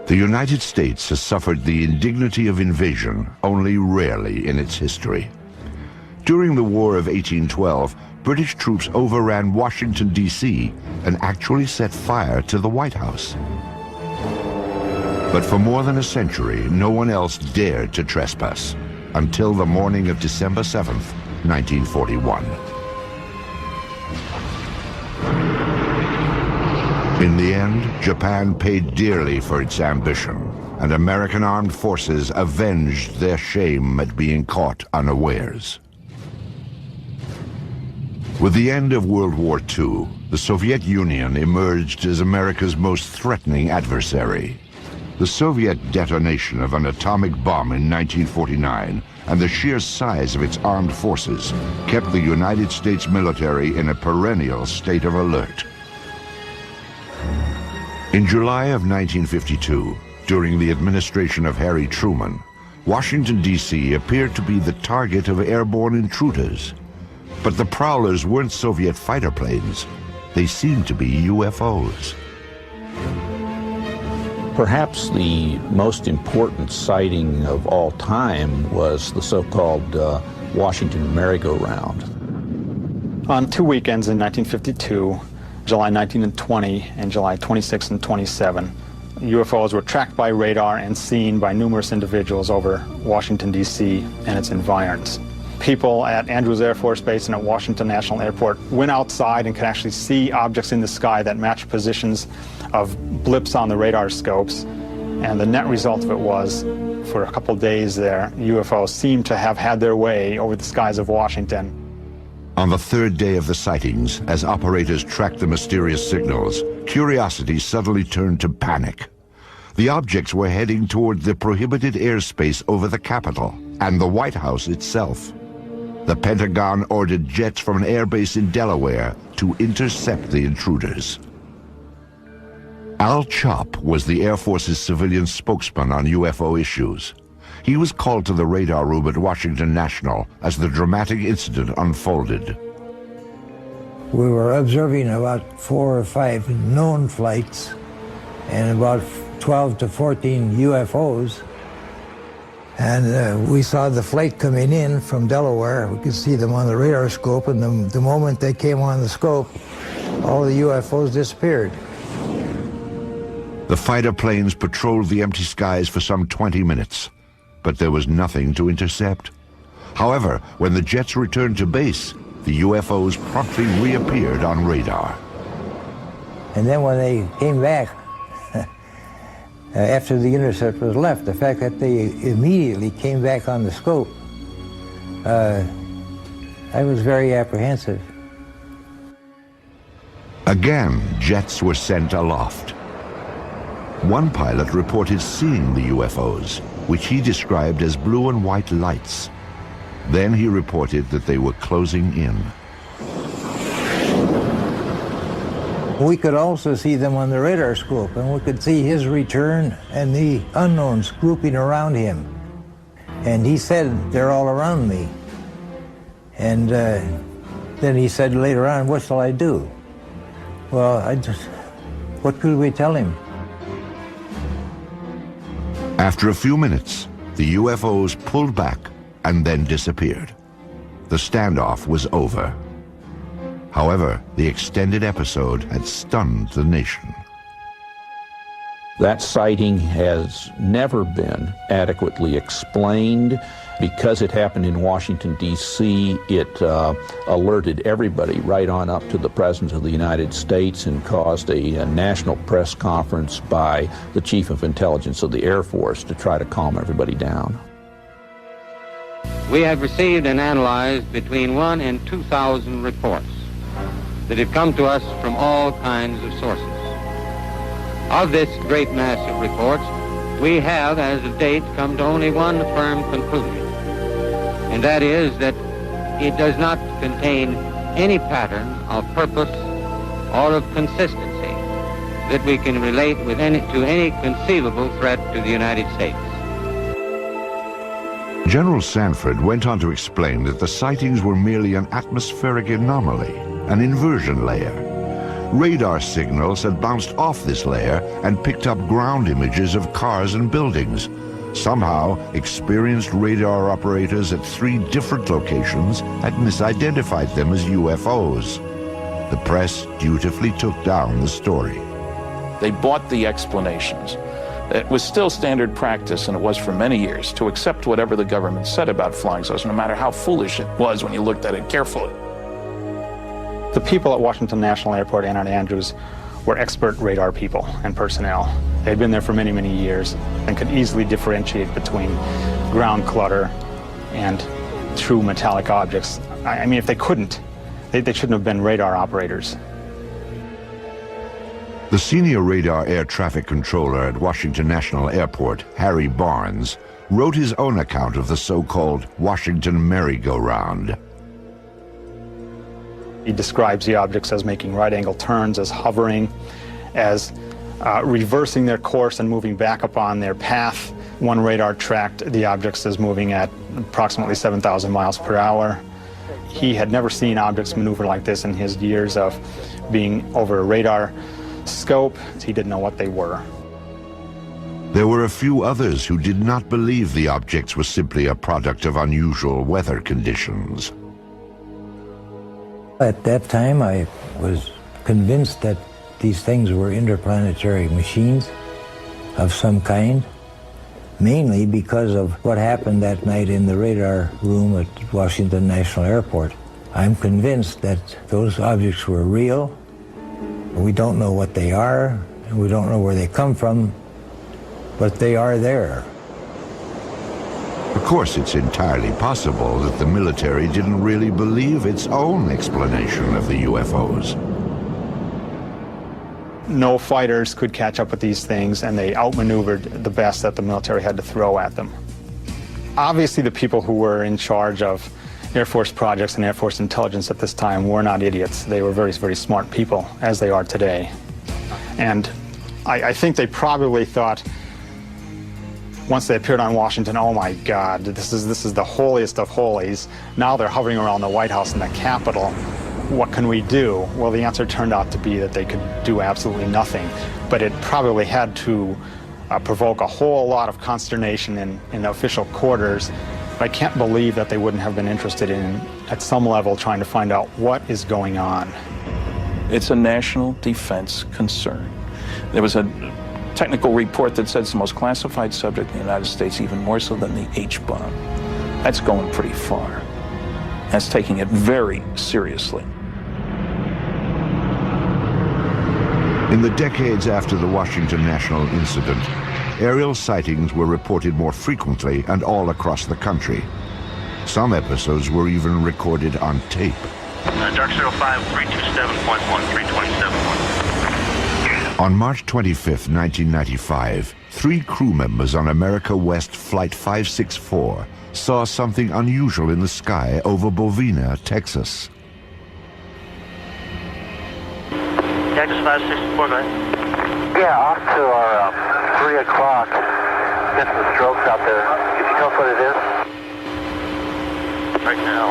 The United States has suffered the indignity of invasion only rarely in its history. During the War of 1812, British troops overran Washington, D.C. and actually set fire to the White House. But for more than a century, no one else dared to trespass until the morning of December 7th, 1941. In the end, Japan paid dearly for its ambition, and American armed forces avenged their shame at being caught unawares. With the end of World War II, the Soviet Union emerged as America's most threatening adversary. The Soviet detonation of an atomic bomb in 1949 and the sheer size of its armed forces kept the United States military in a perennial state of alert. In July of 1952, during the administration of Harry Truman, Washington, D.C. appeared to be the target of airborne intruders. But the prowlers weren't Soviet fighter planes. They seemed to be UFOs. Perhaps the most important sighting of all time was the so-called Washington merry-go-round. On 2 weekends in 1952, July 19 and 20, and July 26 and 27, UFOs were tracked by radar and seen by numerous individuals over Washington, D.C. and its environs. People at Andrews Air Force Base and at Washington National Airport went outside and could actually see objects in the sky that matched positions of blips on the radar scopes. And the net result of it was, for a couple days there, UFOs seemed to have had their way over the skies of Washington. On the third day of the sightings, as operators tracked the mysterious signals, curiosity suddenly turned to panic. The objects were heading toward the prohibited airspace over the Capitol and the White House itself. The Pentagon ordered jets from an airbase in Delaware to intercept the intruders. Al Chop was the Air Force's civilian spokesman on UFO issues. He was called to the radar room at Washington National as the dramatic incident unfolded. We were observing about 4 or 5 known flights and about 12 to 14 UFOs. And we saw the flight coming in from Delaware. We could see them on the radar scope, and the moment they came on the scope, all the UFOs disappeared. The fighter planes patrolled the empty skies for some 20 minutes, but there was nothing to intercept. However, when the jets returned to base, the UFOs promptly reappeared on radar. And then when they came back, after the intercept was left, the fact that they immediately came back on the scope, I was very apprehensive. Again, jets were sent aloft. One pilot reported seeing the UFOs, which he described as blue and white lights. Then he reported that they were closing in. We could also see them on the radar scope, and we could see his return and the unknowns grouping around him. And he said, "They're all around me." And then he said later on, "What shall I do?" Well, what could we tell him? After a few minutes, the UFOs pulled back and then disappeared. The standoff was over. However, the extended episode had stunned the nation. That sighting has never been adequately explained. Because it happened in Washington, D.C., it alerted everybody right on up to the President of the United States and caused a national press conference by the Chief of Intelligence of the Air Force to try to calm everybody down. We have received and analyzed between 1,000 and 2,000 reports that have come to us from all kinds of sources. Of this great mass of reports, we have, as of date, come to only one firm conclusion, and that is that it does not contain any pattern of purpose or of consistency that we can relate with to any conceivable threat to the United States. General Sanford went on to explain that the sightings were merely an atmospheric anomaly, an inversion layer. Radar signals had bounced off this layer and picked up ground images of cars and buildings. Somehow, experienced radar operators at 3 different locations had misidentified them as UFOs. The press dutifully took down the story. They bought the explanations. It was still standard practice, and it was for many years, to accept whatever the government said about flying saucers, no matter how foolish it was when you looked at it carefully. The people at Washington National Airport, Ann and Andrews, were expert radar people and personnel. They'd been there for many, many years and could easily differentiate between ground clutter and true metallic objects. I mean, if they couldn't, they shouldn't have been radar operators. The senior radar air traffic controller at Washington National Airport, Harry Barnes, wrote his own account of the so-called Washington merry-go-round. He describes the objects as making right-angle turns, as hovering, as reversing their course and moving back upon their path. One radar tracked the objects as moving at approximately 7,000 miles per hour. He had never seen objects maneuver like this in his years of being over a radar scope. He didn't know what they were. There were a few others who did not believe the objects were simply a product of unusual weather conditions. At that time, I was convinced that these things were interplanetary machines of some kind, mainly because of what happened that night in the radar room at Washington National Airport. I'm convinced that those objects were real. We don't know what they are, and we don't know where they come from, but they are there. Of course, it's entirely possible that the military didn't really believe its own explanation of the UFOs. No fighters could catch up with these things, and they outmaneuvered the best that the military had to throw at them. Obviously, the people who were in charge of Air Force projects and Air Force intelligence at this time were not idiots. They were very, very smart people, as they are today. And I think they probably thought, once they appeared on Washington, oh my God, this is the holiest of holies. Now they're hovering around the White House and the Capitol. What can we do? Well, the answer turned out to be that they could do absolutely nothing. But it probably had to provoke a whole lot of consternation in the official quarters. I can't believe that they wouldn't have been interested in, at some level, trying to find out what is going on. It's a national defense concern. There was a technical report that said it's the most classified subject in the United States, even more so than the H-bomb. That's going pretty far. That's taking it very seriously. In the decades after the Washington National incident, aerial sightings were reported more frequently and all across the country. Some episodes were even recorded on tape. Dark 05, 327.1, 327.1. On March 25, 1995, 3 crew members on America West Flight 564 saw something unusual in the sky over Bovina, Texas. Texas 564, go ahead. Yeah, off to our 3 o'clock. Get some strokes out there. Can you tell us what it is? Right now,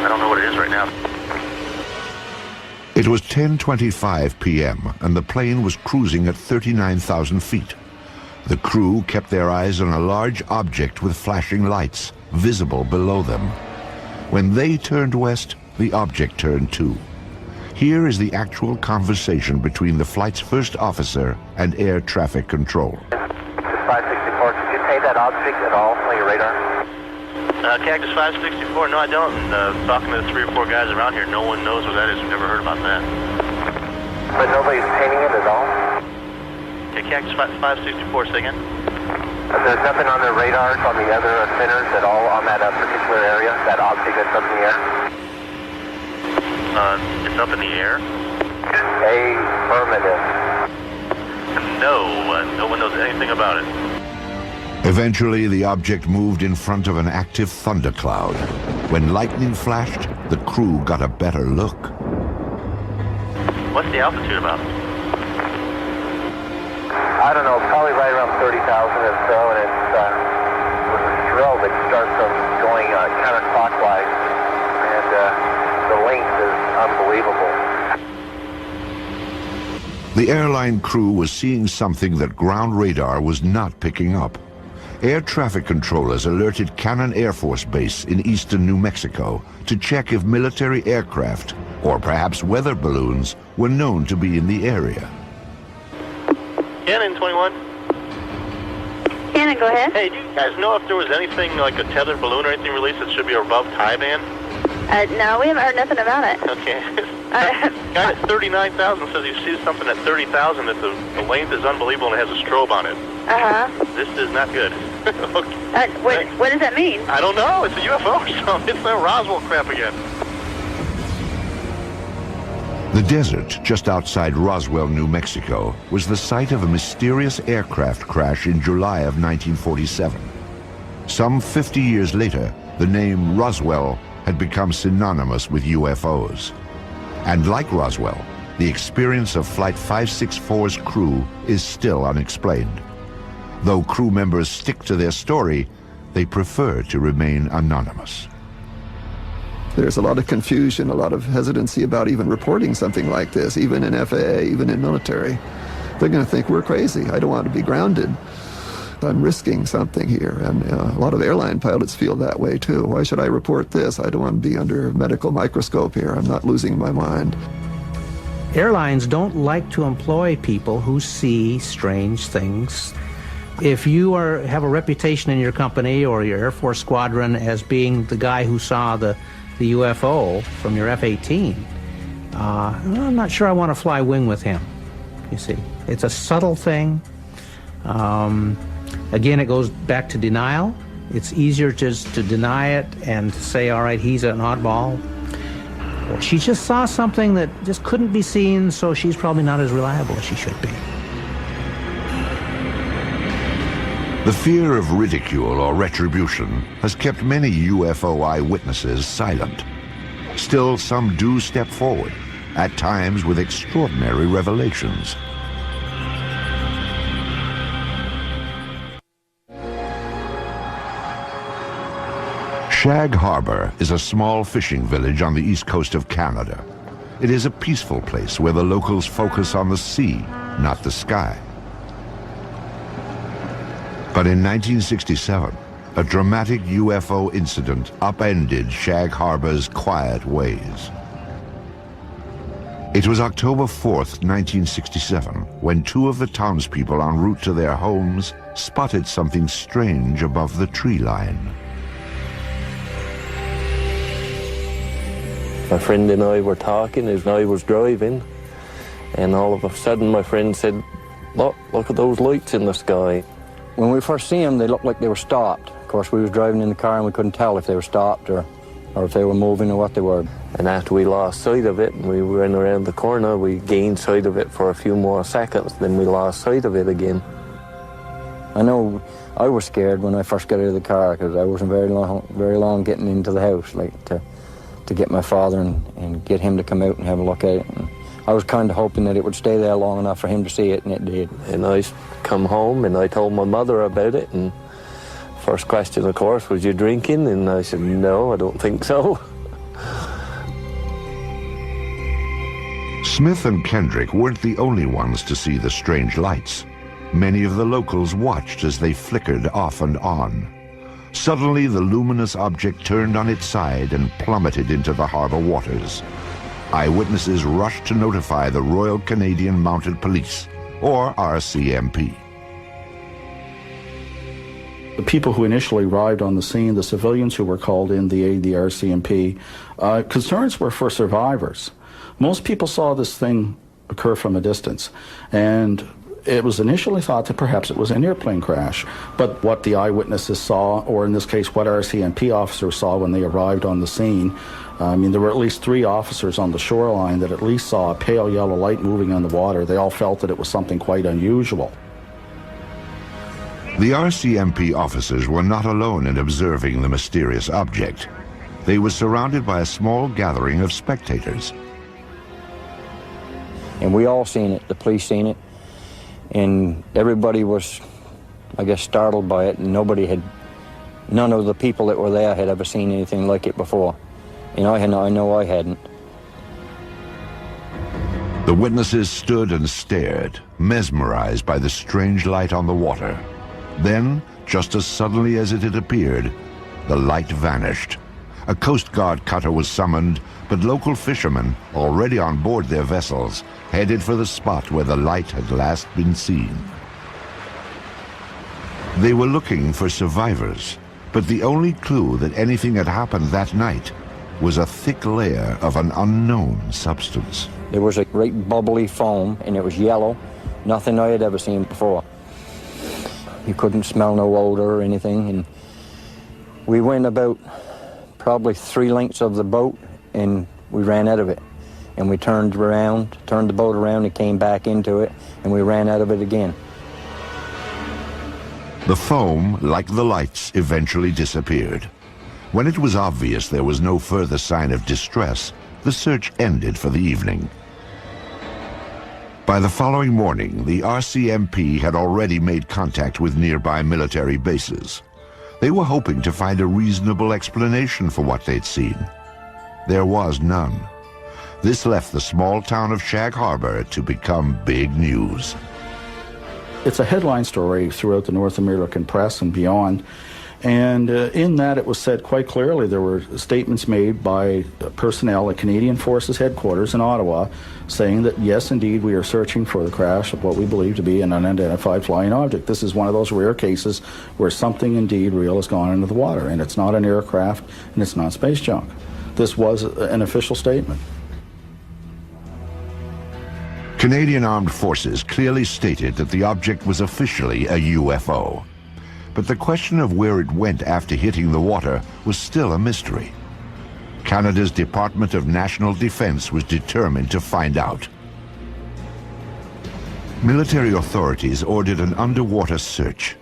I don't know what it is right now. It was 10:25 p.m. and the plane was cruising at 39,000 feet. The crew kept their eyes on a large object with flashing lights, visible below them. When they turned west, the object turned too. Here is the actual conversation between the flight's first officer and air traffic control. 564, could you say that object at all on your radar? Cactus 564, no I don't. And talking to the 3 or 4 guys around here, no one knows what that is. We've never heard about that. But nobody's painting it at all? Okay, Cactus 564, say again? There's nothing on the radars on the other centers at all on that particular area, that object that's up in the air? It's up in the air? Affirmative. No, no one knows anything about it. Eventually, the object moved in front of an active thundercloud. When lightning flashed, the crew got a better look. What's the altitude about? I don't know, probably right around 30,000 or so, and it's with a strobe, it starts going counterclockwise, and the length is unbelievable. The airline crew was seeing something that ground radar was not picking up. Air traffic controllers alerted Cannon Air Force Base in eastern New Mexico to check if military aircraft, or perhaps weather balloons, were known to be in the area. Cannon 21. Cannon, go ahead. Hey, do you guys know if there was anything like a tethered balloon or anything released that should be above tie band? No, we haven't heard nothing about it. Okay. Guy at 39,000 says he sees something at 30,000 that the length is unbelievable and it has a strobe on it. Uh-huh. This is not good. Okay. What does that mean? I don't know. It's a UFO or something. It's that Roswell crap again. The desert just outside Roswell, New Mexico, was the site of a mysterious aircraft crash in July of 1947. Some 50 years later, the name Roswell had become synonymous with UFOs. And like Roswell, the experience of Flight 564's crew is still unexplained. Though crew members stick to their story, they prefer to remain anonymous. There's a lot of confusion, a lot of hesitancy about even reporting something like this, even in FAA, even in military. They're going to think we're crazy. I don't want to be grounded. I'm risking something here, and a lot of airline pilots feel that way too. Why should I report this? I don't want to be under a medical microscope here. I'm not losing my mind. Airlines don't like to employ people who see strange things. If you have a reputation in your company or your Air Force squadron as being the guy who saw the UFO from your F-18, I'm not sure I want to fly wing with him, you see. It's a subtle thing. Again, it goes back to denial. It's easier just to deny it and to say, all right, he's an oddball. Or she just saw something that just couldn't be seen, so she's probably not as reliable as she should be. The fear of ridicule or retribution has kept many UFO eyewitnesses silent. Still, some do step forward, at times with extraordinary revelations. Shag Harbor is a small fishing village on the east coast of Canada. It is a peaceful place where the locals focus on the sea, not the sky. But in 1967, a dramatic UFO incident upended Shag Harbor's quiet ways. It was October 4th, 1967, when two of the townspeople en route to their homes spotted something strange above the tree line. My friend and I were talking as I was driving, and all of a sudden my friend said, look at those lights in the sky. When we first seen them, they looked like they were stopped. Of course, we was driving in the car and we couldn't tell if they were stopped or if they were moving or what they were. And after we lost sight of it and we ran around the corner, we gained sight of it for a few more seconds, then we lost sight of it again. I know I was scared when I first got out of the car because I wasn't very long getting into the house, like to get my father and get him to come out and have a look at it. And I was kind of hoping that it would stay there long enough for him to see it, and it did. And I come home and I told my mother about it, and first question, of course, was you drinking? And I said, no, I don't think so. Smith and Kendrick weren't the only ones to see the strange lights. Many of the locals watched as they flickered off and on. Suddenly, the luminous object turned on its side and plummeted into the harbor waters. Eyewitnesses rushed to notify the Royal Canadian Mounted Police, or RCMP. The people who initially arrived on the scene, the civilians who were called in to aid the RCMP, concerns were for survivors. Most people saw this thing occur from a distance, and it was initially thought that perhaps it was an airplane crash. But what the eyewitnesses saw, or in this case what RCMP officers saw when they arrived on the scene, I mean, there were at least 3 officers on the shoreline that at least saw a pale yellow light moving on the water. They all felt that it was something quite unusual. The RCMP officers were not alone in observing the mysterious object. They were surrounded by a small gathering of spectators. And we all seen it, the police seen it, and everybody was, I guess, startled by it, and none of the people that were there had ever seen anything like it before. And I know I hadn't. The witnesses stood and stared, mesmerized by the strange light on the water. Then, just as suddenly as it had appeared, the light vanished. A Coast Guard cutter was summoned, but local fishermen, already on board their vessels, headed for the spot where the light had last been seen. They were looking for survivors, but the only clue that anything had happened that night was a thick layer of an unknown substance. There was a great bubbly foam, and it was yellow. Nothing I had ever seen before. You couldn't smell no odor or anything, and we went about probably 3 lengths of the boat, and we ran out of it. And we turned the boat around and came back into it, and we ran out of it again. The foam, like the lights, eventually disappeared. When it was obvious there was no further sign of distress, the search ended for the evening. By the following morning, the RCMP had already made contact with nearby military bases. They were hoping to find a reasonable explanation for what they'd seen. There was none. This left the small town of Shag Harbor to become big news. It's a headline story throughout the North American press and beyond. And in that, it was said quite clearly, there were statements made by personnel at Canadian Forces headquarters in Ottawa saying that, yes, indeed, we are searching for the crash of what we believe to be an unidentified flying object. This is one of those rare cases where something indeed real has gone into the water, and it's not an aircraft, and it's not space junk. This was an official statement. Canadian Armed Forces clearly stated that the object was officially a UFO. But the question of where it went after hitting the water was still a mystery. Canada's Department of National Defense was determined to find out. Military authorities ordered an underwater search.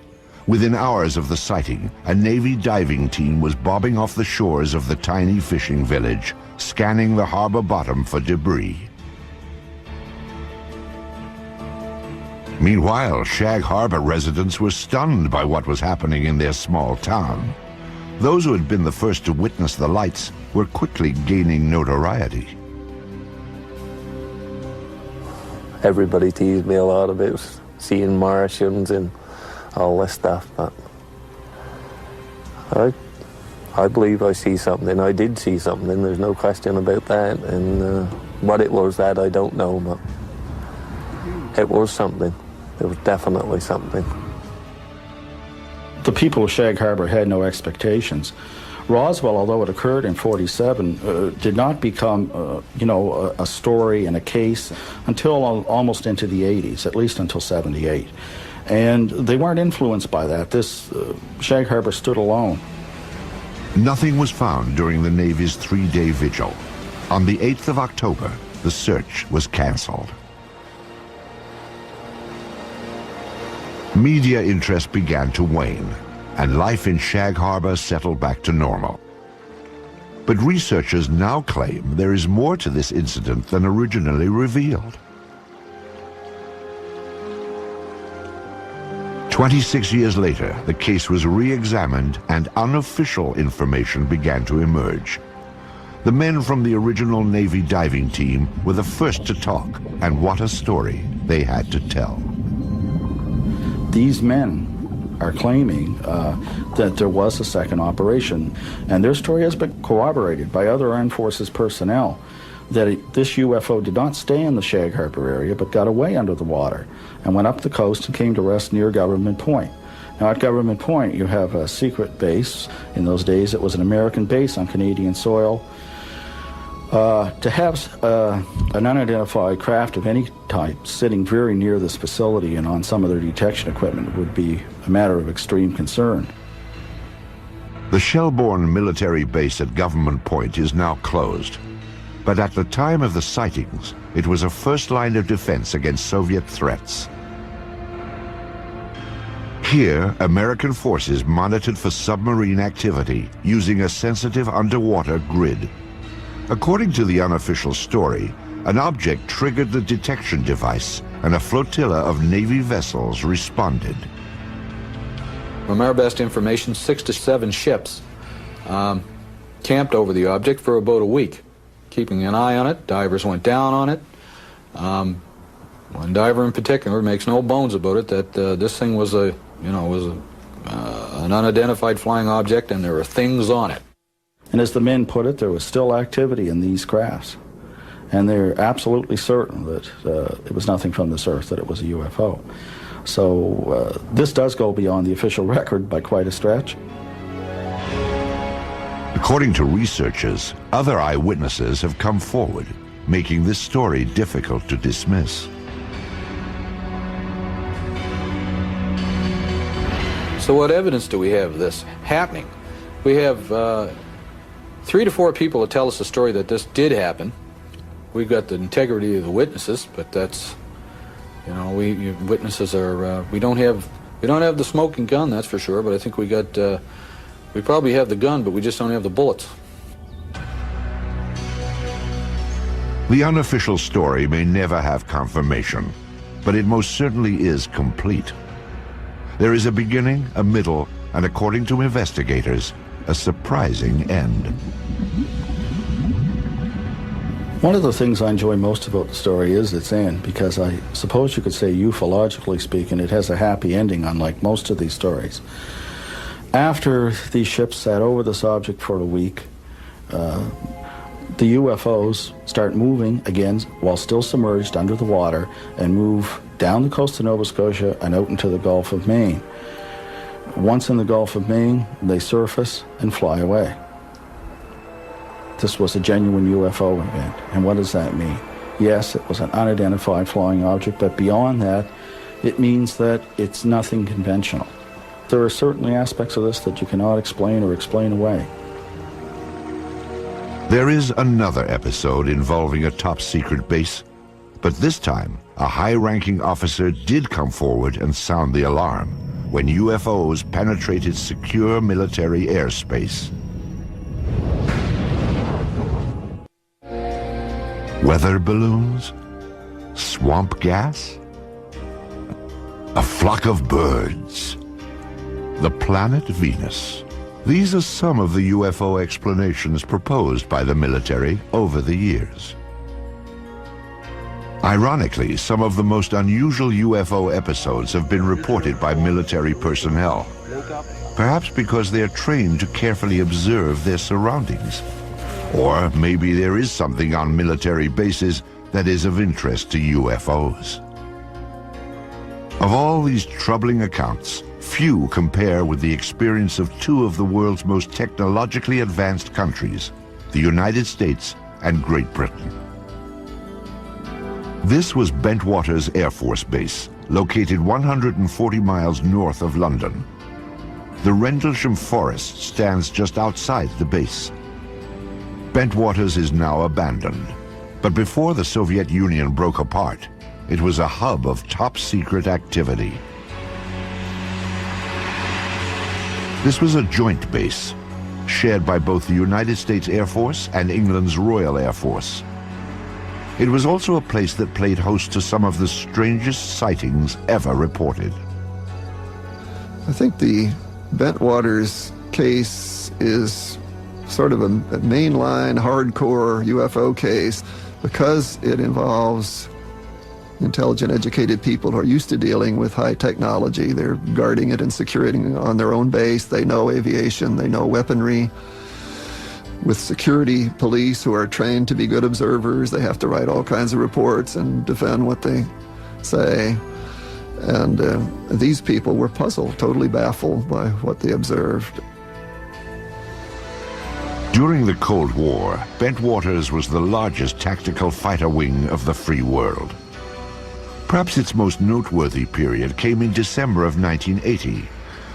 Within hours of the sighting, a Navy diving team was bobbing off the shores of the tiny fishing village, scanning the harbor bottom for debris. Meanwhile, Shag Harbor residents were stunned by what was happening in their small town. Those who had been the first to witness the lights were quickly gaining notoriety. Everybody teased me a lot about seeing Martians and all this stuff, but I believe I see something. I did see something, there's no question about that, and what it was that I don't know, but it was something. It was definitely something. The people of Shag Harbor had no expectations. Roswell, although it occurred in '47, did not become, a story and a case until almost into the '80s, at least until '78. And they weren't influenced by that. Shag Harbor stood alone. Nothing was found during the Navy's 3-day vigil. On the 8th of October, the search was canceled. Media interest began to wane, and life in Shag Harbor settled back to normal. But researchers now claim there is more to this incident than originally revealed. 26 years later, the case was re-examined and unofficial information began to emerge. The men from the original Navy diving team were the first to talk, and what a story they had to tell. These men are claiming that there was a second operation, and their story has been corroborated by other Armed Forces personnel, that this UFO did not stay in the Shag Harbor area, but got away under the water and went up the coast and came to rest near Government Point. Now, at Government Point, you have a secret base. In those days, it was an American base on Canadian soil. To have an unidentified craft of any type sitting very near this facility and on some of their detection equipment would be a matter of extreme concern. The Shelbourne military base at Government Point is now closed. But at the time of the sightings, it was a first line of defense against Soviet threats. Here, American forces monitored for submarine activity using a sensitive underwater grid. According to the unofficial story, an object triggered the detection device, and a flotilla of Navy vessels responded. From our best information, 6 to 7 ships camped over the object for about a week, keeping an eye on it. Divers went down on it, One diver in particular makes no bones about it that this thing was an unidentified flying object, and there were things on it. And as the men put it, there was still activity in these crafts. And they're absolutely certain that it was nothing from this Earth, that it was a UFO. So this does go beyond the official record by quite a stretch. According to researchers, other eyewitnesses have come forward, making this story difficult to dismiss. So what evidence do we have of this happening? We have 3 to 4 people that tell us the story that this did happen. We've got the integrity of the witnesses, but that's, witnesses are, we don't have the smoking gun, that's for sure, but I think we probably have the gun, but we just don't have the bullets. The unofficial story may never have confirmation, but it most certainly is complete. There is a beginning, a middle, and according to investigators, a surprising end. One of the things I enjoy most about the story is its end, because I suppose you could say, ufologically speaking, it has a happy ending, unlike most of these stories. After these ships sat over this object for a week, the UFOs start moving again while still submerged under the water and move down the coast of Nova Scotia and out into the Gulf of Maine. Once in the Gulf of Maine, they surface and fly away. This was a genuine UFO event. And what does that mean? Yes, it was an unidentified flying object, but beyond that, it means that it's nothing conventional. There are certainly aspects of this that you cannot explain or explain away. There is another episode involving a top-secret base, but this time, a high-ranking officer did come forward and sound the alarm when UFOs penetrated secure military airspace. Weather balloons? Swamp gas? A flock of birds? The planet Venus? These are some of the UFO explanations proposed by the military over the years. Ironically, some of the most unusual UFO episodes have been reported by military personnel, perhaps because they are trained to carefully observe their surroundings. Or maybe there is something on military bases that is of interest to UFOs. Of all these troubling accounts, few compare with the experience of 2 of the world's most technologically advanced countries, the United States and Great Britain. This was Bentwaters Air Force Base, located 140 miles north of London. The Rendlesham Forest stands just outside the base. Bentwaters is now abandoned, but before the Soviet Union broke apart, it was a hub of top-secret activity. This was a joint base, shared by both the United States Air Force and England's Royal Air Force. It was also a place that played host to some of the strangest sightings ever reported. I think the Bentwaters case is sort of a mainline, hardcore UFO case because it involves intelligent, educated people who are used to dealing with high technology. They're guarding it and securing it on their own base. They know aviation, they know weaponry. With security police who are trained to be good observers, they have to write all kinds of reports and defend what they say. And these people were puzzled, totally baffled by what they observed. During the Cold War, Bentwaters was the largest tactical fighter wing of the free world. Perhaps its most noteworthy period came in December of 1980,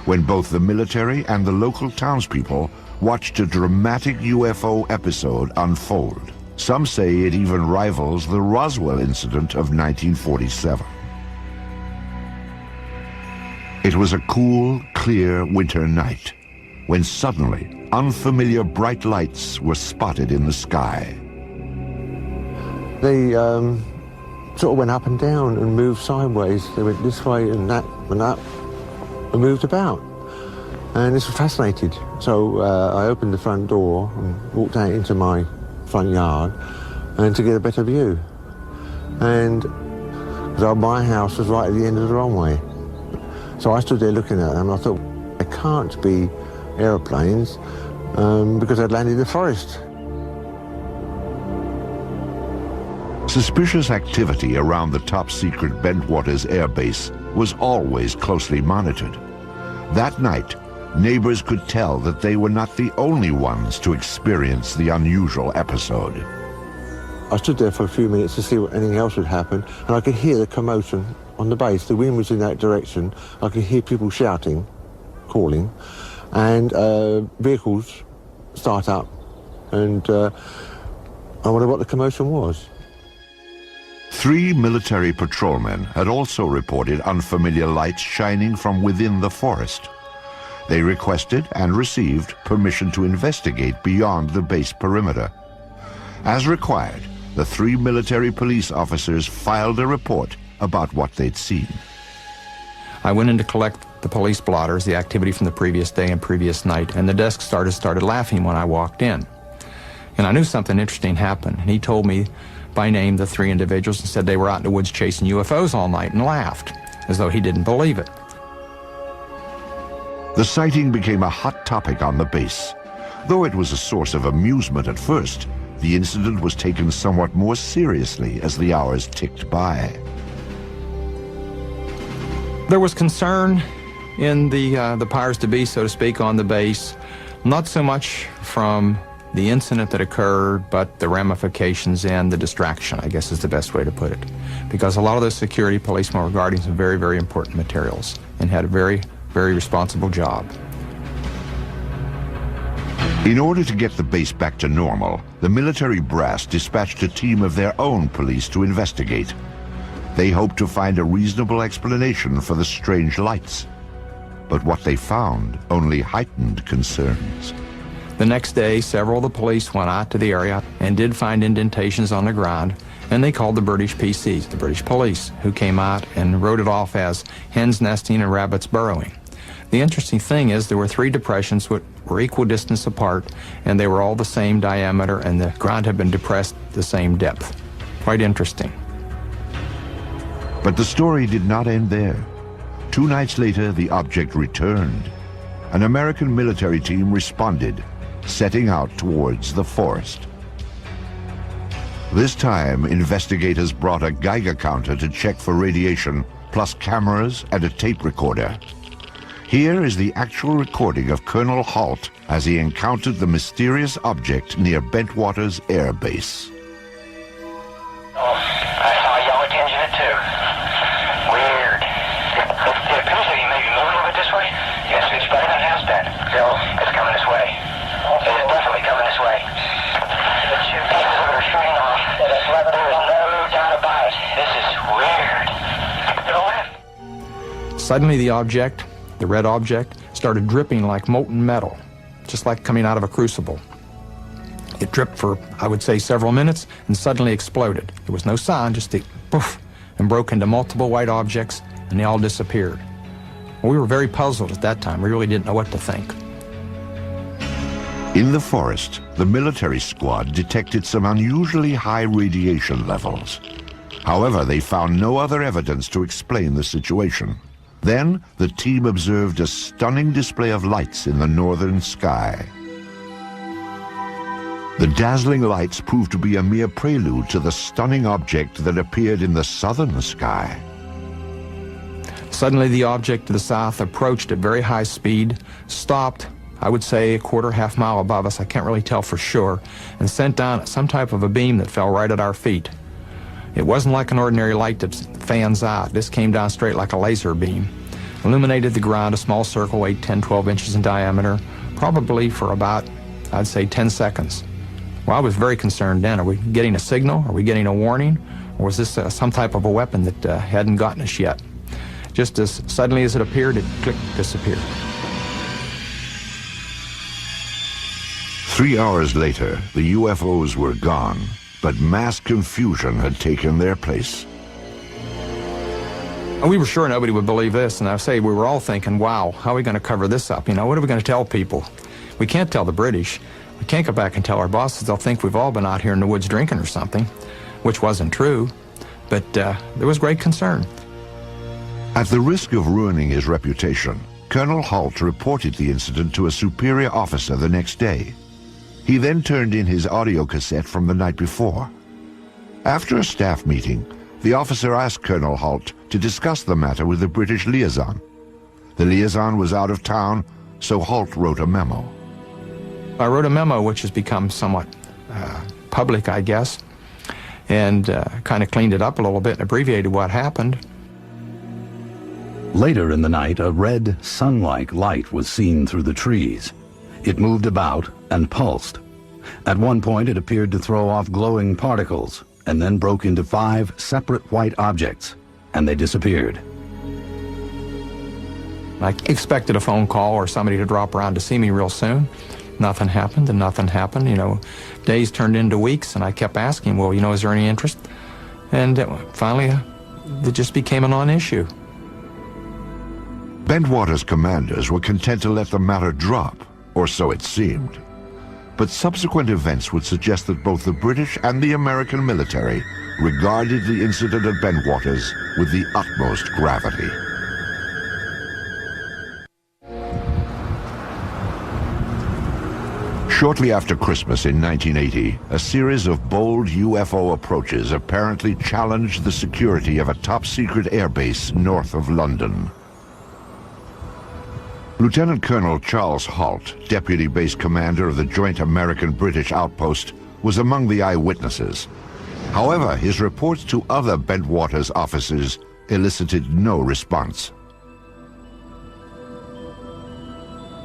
when both the military and the local townspeople watched a dramatic UFO episode unfold. Some say it even rivals the Roswell incident of 1947. It was a cool, clear winter night when suddenly unfamiliar bright lights were spotted in the sky. They sort of went up and down and moved sideways. They went this way and that and moved about. And this was fascinated. So I opened the front door and walked out into my front yard and to get a better view. And so my house was right at the end of the runway. So I stood there looking at them, and I thought, it can't be aeroplanes because they'd landed in the forest. Suspicious activity around the top-secret Bentwaters Air Base was always closely monitored. That night, neighbors could tell that they were not the only ones to experience the unusual episode. I stood there for a few minutes to see what anything else would happen, and I could hear the commotion on the base. The wind was in that direction. I could hear people shouting, calling, and vehicles start up, and I wondered what the commotion was. 3 military patrolmen had also reported unfamiliar lights shining from within the forest. They requested and received permission to investigate beyond the base perimeter. As required, the 3 military police officers filed a report about what they'd seen. I went in to collect the police blotters, the activity from the previous day and previous night, and the desk started laughing when I walked in. And I knew something interesting happened, and he told me by name the 3 individuals and said they were out in the woods chasing UFOs all night, and laughed, as though he didn't believe it. The sighting became a hot topic on the base. Though it was a source of amusement at first, the incident was taken somewhat more seriously as the hours ticked by. There was concern in the powers to be, so to speak, on the base, not so much from the incident that occurred, but the ramifications and the distraction, I guess is the best way to put it. Because a lot of the security policemen were guarding some very, very important materials and had a very, very responsible job. In order to get the base back to normal, the military brass dispatched a team of their own police to investigate. They hoped to find a reasonable explanation for the strange lights. But what they found only heightened concerns. The next day, several of the police went out to the area and did find indentations on the ground, and they called the British PCs, the British police, who came out and wrote it off as hens nesting and rabbits burrowing. The interesting thing is there were 3 depressions which were equal distance apart, and they were all the same diameter, and the ground had been depressed the same depth. Quite interesting. But the story did not end there. 2 nights later, the object returned. An American military team responded, setting out towards the forest. This time, investigators brought a Geiger counter to check for radiation, plus cameras and a tape recorder. Here is the actual recording of Colonel Halt as he encountered the mysterious object near Bentwaters Air Base. Oh, I saw a yellow tinge in it too. Weird. It appears to be maybe moving a little bit this way. Yes, it's better than it has been. Bill, it's coming this way. It is definitely coming this way. The pieces of it are shooting off. There is no doubt about it. This is weird. Suddenly the object, the red object, started dripping like molten metal, just like coming out of a crucible. It dripped for, I would say, several minutes and suddenly exploded. There was no sound, just a poof, and broke into multiple white objects, and they all disappeared. Well, we were very puzzled at that time. We really didn't know what to think. In the forest, the military squad detected some unusually high radiation levels. However, they found no other evidence to explain the situation. Then, the team observed a stunning display of lights in the northern sky. The dazzling lights proved to be a mere prelude to the stunning object that appeared in the southern sky. Suddenly, the object to the south approached at very high speed, stopped, I would say, a quarter, half mile above us, I can't really tell for sure, and sent down some type of a beam that fell right at our feet. It wasn't like an ordinary light that fans out. This came down straight like a laser beam. Illuminated the ground, a small circle, 8, 10, 12 inches in diameter, probably for about, I'd say, 10 seconds. Well, I was very concerned then. Are we getting a signal? Are we getting a warning? Or was this some type of a weapon that hadn't gotten us yet? Just as suddenly as it appeared, it clicked, disappeared. 3 hours later, the UFOs were gone, but mass confusion had taken their place. We were sure nobody would believe this, and I say we were all thinking, wow, how are we going to cover this up? You know, what are we going to tell people? We can't tell the British. We can't go back and tell our bosses. They'll think we've all been out here in the woods drinking or something, which wasn't true. but there was great concern. At the risk of ruining his reputation, Colonel Halt reported the incident to a superior officer the next day. He then turned in his audio cassette from the night before. After a staff meeting, the officer asked Colonel Halt to discuss the matter with the British liaison. The liaison was out of town, so Halt wrote a memo. I wrote a memo which has become somewhat public, I guess, and kind of cleaned it up a little bit and abbreviated what happened. Later in the night, a red, sun-like light was seen through the trees. It moved about and pulsed. At one point, it appeared to throw off glowing particles, and then broke into 5 separate white objects, and they disappeared. I expected a phone call or somebody to drop around to see me real soon. Nothing happened, and nothing happened. You know, days turned into weeks, and I kept asking, well, you know, is there any interest? And finally, it just became a non-issue. Bentwater's commanders were content to let the matter drop, or so it seemed. But subsequent events would suggest that both the British and the American military regarded the incident at Bentwaters with the utmost gravity. Shortly after Christmas in 1980, a series of bold UFO approaches apparently challenged the security of a top-secret airbase north of London. Lieutenant Colonel Charles Halt, Deputy Base Commander of the Joint American-British Outpost, was among the eyewitnesses. However, his reports to other Bentwaters officers elicited no response.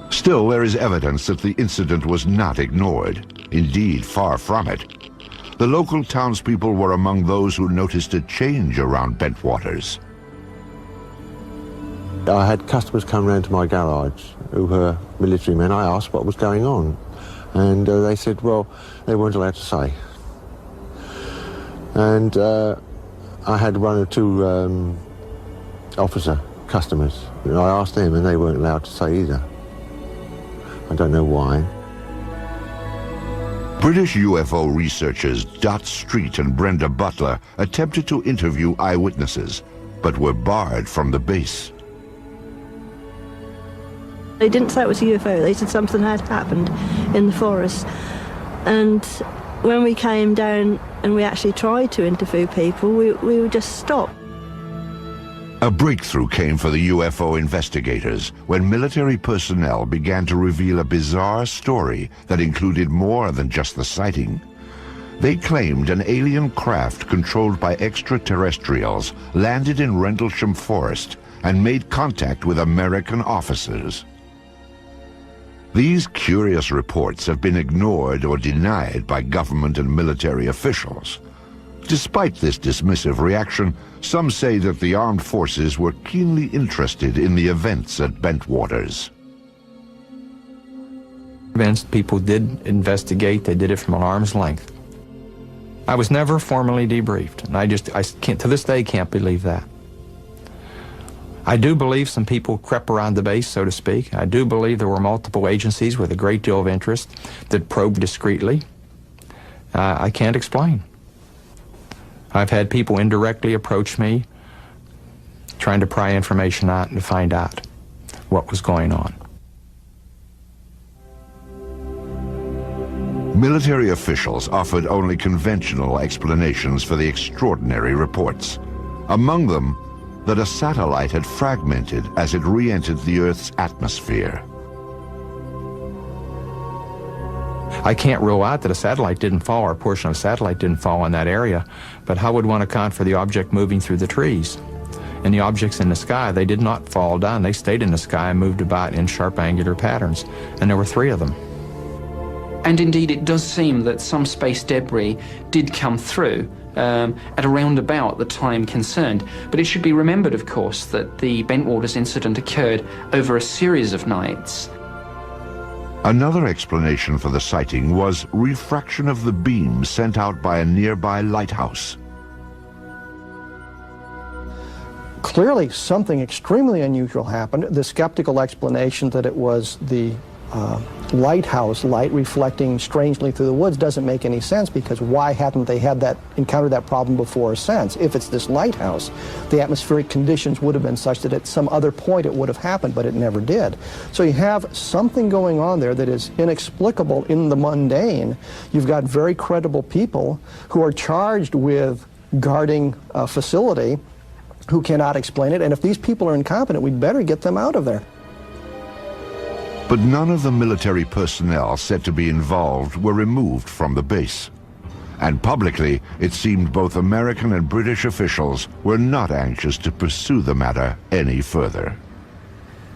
Still, there is evidence that the incident was not ignored. Indeed, far from it. The local townspeople were among those who noticed a change around Bentwaters. I had customers come round to my garage who were military men. I asked what was going on, and they said, well, they weren't allowed to say. And I had 1 or 2 officer customers. I asked them, and they weren't allowed to say either. I don't know why. British UFO researchers Dot Street and Brenda Butler attempted to interview eyewitnesses, but were barred from the base. They didn't say it was a UFO, they said something had happened in the forest. And when we came down and we actually tried to interview people, we were just stopped. A breakthrough came for the UFO investigators when military personnel began to reveal a bizarre story that included more than just the sighting. They claimed an alien craft controlled by extraterrestrials landed in Rendlesham Forest and made contact with American officers. These curious reports have been ignored or denied by government and military officials. Despite this dismissive reaction, some say that the armed forces were keenly interested in the events at Bentwaters. People did investigate. They did it from an arm's length. I was never formally debriefed, and I can't, to this day, can't believe that. I do believe some people crept around the base, so to speak. I do believe there were multiple agencies with a great deal of interest that probed discreetly. I can't explain. I've had people indirectly approach me trying to pry information out and to find out what was going on. Military officials offered only conventional explanations for the extraordinary reports. Among them, that a satellite had fragmented as it re-entered the Earth's atmosphere. I can't rule out that a satellite didn't fall or a portion of a satellite didn't fall in that area, but how would one account for the object moving through the trees? And the objects in the sky, they did not fall down. They stayed in the sky and moved about in sharp angular patterns, and there were 3 of them. And indeed, it does seem that some space debris did come through at around about the time concerned. But it should be remembered, of course, that the Bentwaters incident occurred over a series of nights. Another explanation for the sighting was refraction of the beam sent out by a nearby lighthouse. Clearly, something extremely unusual happened. The skeptical explanation that it was the lighthouse light reflecting strangely through the woods doesn't make any sense, because why hadn't they encountered that problem before since? If it's this lighthouse, the atmospheric conditions would have been such that at some other point it would have happened, but it never did. So you have something going on there that is inexplicable in the mundane. You've got very credible people who are charged with guarding a facility who cannot explain it, and if these people are incompetent, we'd better get them out of there. But none of the military personnel said to be involved were removed from the base. And publicly, it seemed both American and British officials were not anxious to pursue the matter any further.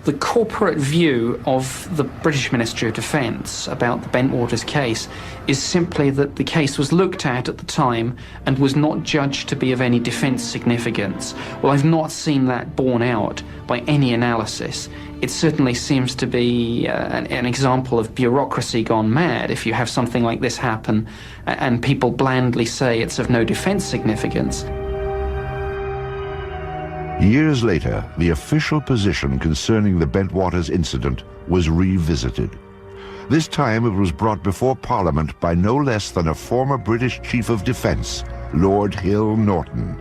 The corporate view of the British Ministry of Defence about the Bentwaters case is simply that the case was looked at the time and was not judged to be of any defence significance. Well, I've not seen that borne out by any analysis. It certainly seems to be an example of bureaucracy gone mad if you have something like this happen and people blandly say it's of no defence significance. Years later, the official position concerning the Bentwaters incident was revisited. This time it was brought before Parliament by no less than a former British Chief of Defence, Lord Hill Norton.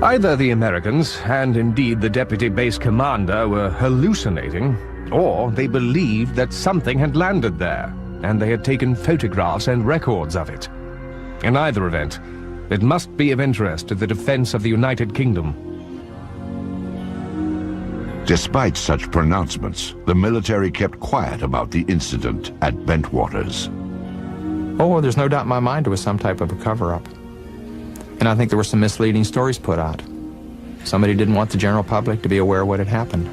Either the Americans, and indeed the deputy base commander, were hallucinating, or they believed that something had landed there, and they had taken photographs and records of it. In either event, it must be of interest to the defense of the United Kingdom. Despite such pronouncements, the military kept quiet about the incident at Bentwaters. Oh, there's no doubt in my mind it was some type of a cover-up. And I think there were some misleading stories put out. Somebody didn't want the general public to be aware of what had happened.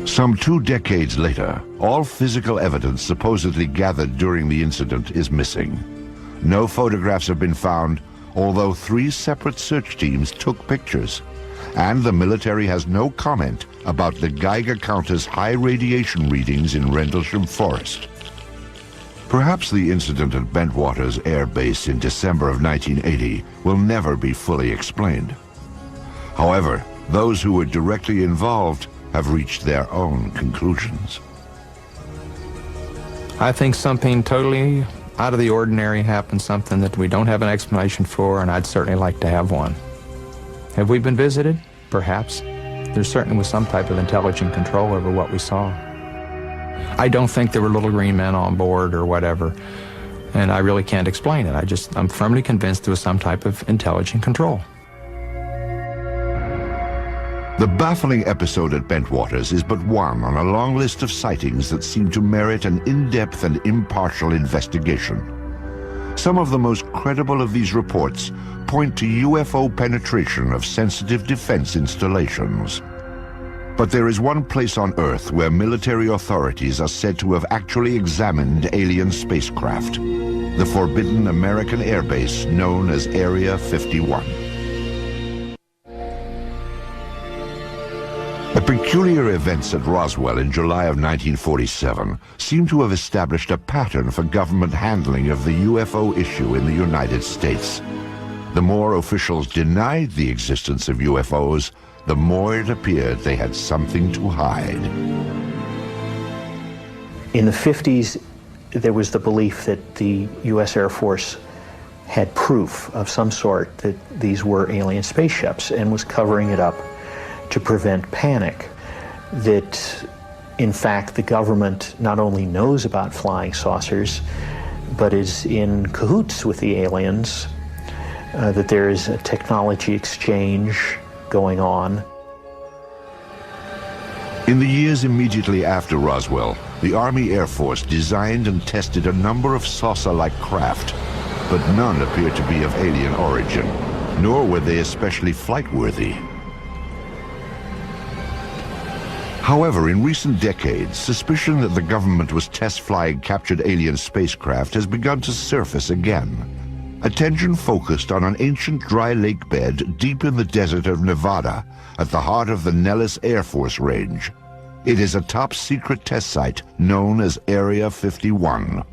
Some 2 decades later, all physical evidence supposedly gathered during the incident is missing. No photographs have been found, although 3 separate search teams took pictures. And the military has no comment about the Geiger counter's high radiation readings in Rendlesham Forest. Perhaps the incident at Bentwaters Air Base in December of 1980 will never be fully explained. However, those who were directly involved have reached their own conclusions. I think something totally out of the ordinary happened, something that we don't have an explanation for, and I'd certainly like to have one. Have we been visited? Perhaps. There certainly was some type of intelligent control over what we saw. I don't think there were little green men on board or whatever, and I really can't explain it. I'm firmly convinced there was some type of intelligent control. The baffling episode at Bentwaters is but one on a long list of sightings that seem to merit an in-depth and impartial investigation. Some of the most credible of these reports point to UFO penetration of sensitive defense installations. But there is one place on Earth where military authorities are said to have actually examined alien spacecraft: the forbidden American airbase known as Area 51. The peculiar events at Roswell in July of 1947 seem to have established a pattern for government handling of the UFO issue in the United States. The more officials denied the existence of UFOs, the more it appeared they had something to hide. In the 50s, there was the belief that the U.S. Air Force had proof of some sort that these were alien spaceships and was covering it up to prevent panic. That, in fact, the government not only knows about flying saucers, but is in cahoots with the aliens, that there is a technology exchange going on. In the years immediately after Roswell, the Army Air Force designed and tested a number of saucer-like craft, but none appeared to be of alien origin, nor were they especially flight-worthy. However, in recent decades, suspicion that the government was test-flying captured alien spacecraft has begun to surface again. Attention focused on an ancient dry lake bed deep in the desert of Nevada, at the heart of the Nellis Air Force Range. It is a top-secret test site known as Area 51.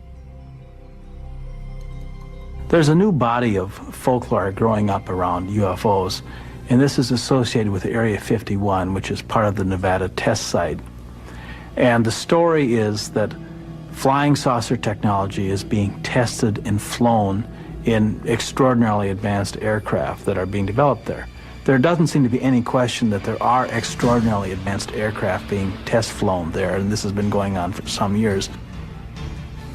There's a new body of folklore growing up around UFOs, and this is associated with Area 51, which is part of the Nevada test site. And the story is that flying saucer technology is being tested and flown in extraordinarily advanced aircraft that are being developed there. There doesn't seem to be any question that there are extraordinarily advanced aircraft being test flown there, and this has been going on for some years.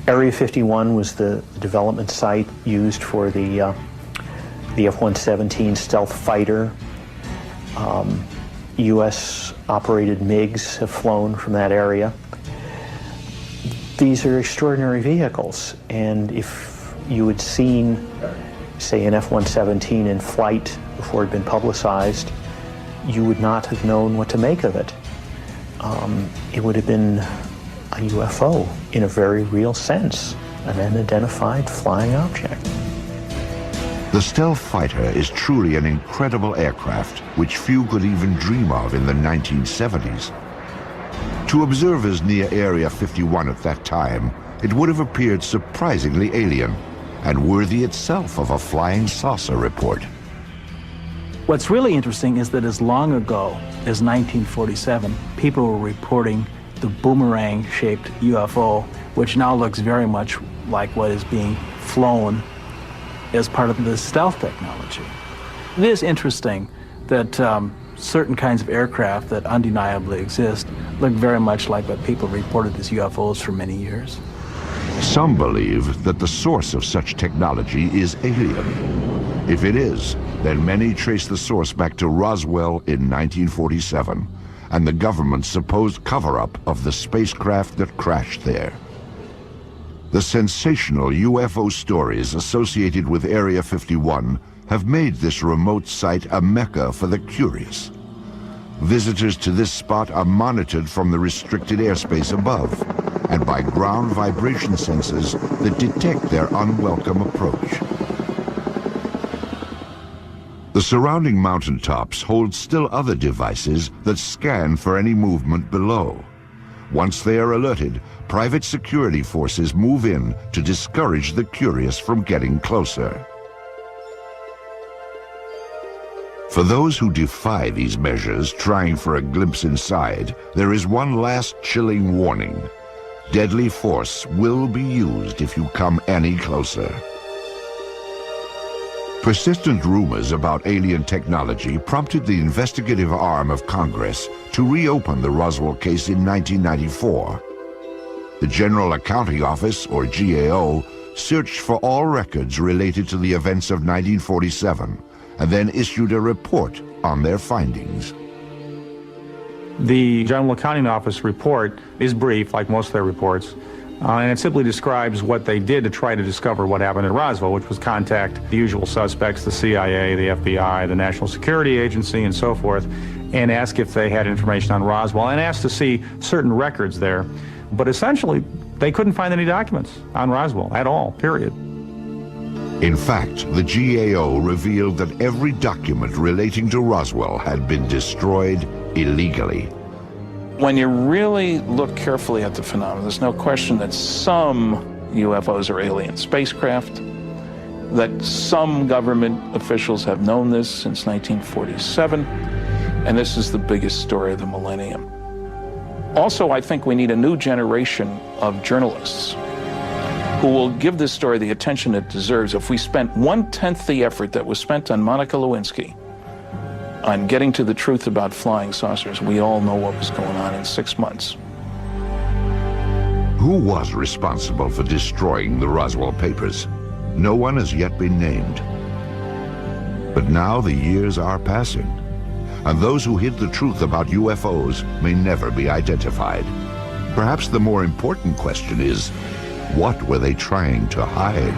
Area 51 was the development site used for the F-117 stealth fighter. U.S.-operated MiGs have flown from that area. These are extraordinary vehicles, and if you had seen, say, an F-117 in flight before it had been publicized, you would not have known what to make of it. It would have been a UFO in a very real sense, an unidentified flying object. The stealth fighter is truly an incredible aircraft which few could even dream of in the 1970s. To observers near Area 51 at that time, it would have appeared surprisingly alien and worthy itself of a flying saucer report. What's really interesting is that as long ago as 1947, people were reporting the boomerang-shaped UFO, which now looks very much like what is being flown as part of the stealth technology. It is interesting that certain kinds of aircraft that undeniably exist look very much like what people reported as UFOs for many years. Some believe that the source of such technology is alien. If it is, then many trace the source back to Roswell in 1947 and the government's supposed cover-up of the spacecraft that crashed there. The sensational UFO stories associated with Area 51 have made this remote site a mecca for the curious. Visitors to this spot are monitored from the restricted airspace above and by ground vibration sensors that detect their unwelcome approach. The surrounding mountaintops hold still other devices that scan for any movement below. Once they are alerted, private security forces move in to discourage the curious from getting closer. For those who defy these measures, trying for a glimpse inside, there is one last chilling warning. Deadly force will be used if you come any closer. Persistent rumors about alien technology prompted the investigative arm of Congress to reopen the Roswell case in 1994. The General Accounting Office, or GAO, searched for all records related to the events of 1947 and then issued a report on their findings. The General Accounting Office report is brief, like most of their reports, and it simply describes what they did to try to discover what happened at Roswell, which was contact the usual suspects, the CIA, the FBI, the National Security Agency, and so forth, and ask if they had information on Roswell, and ask to see certain records there. But essentially, they couldn't find any documents on Roswell at all, period. In fact, the GAO revealed that every document relating to Roswell had been destroyed illegally. When you really look carefully at the phenomenon, there's no question that some UFOs are alien spacecraft, that some government officials have known this since 1947, and this is the biggest story of the millennium. Also, I think we need a new generation of journalists who will give this story the attention it deserves. If we spent 1/10 the effort that was spent on Monica Lewinsky on getting to the truth about flying saucers, we all know what was going on in 6 months. Who was responsible for destroying the Roswell papers? No one has yet been named. But now the years are passing, and those who hid the truth about UFOs may never be identified. Perhaps the more important question is, what were they trying to hide?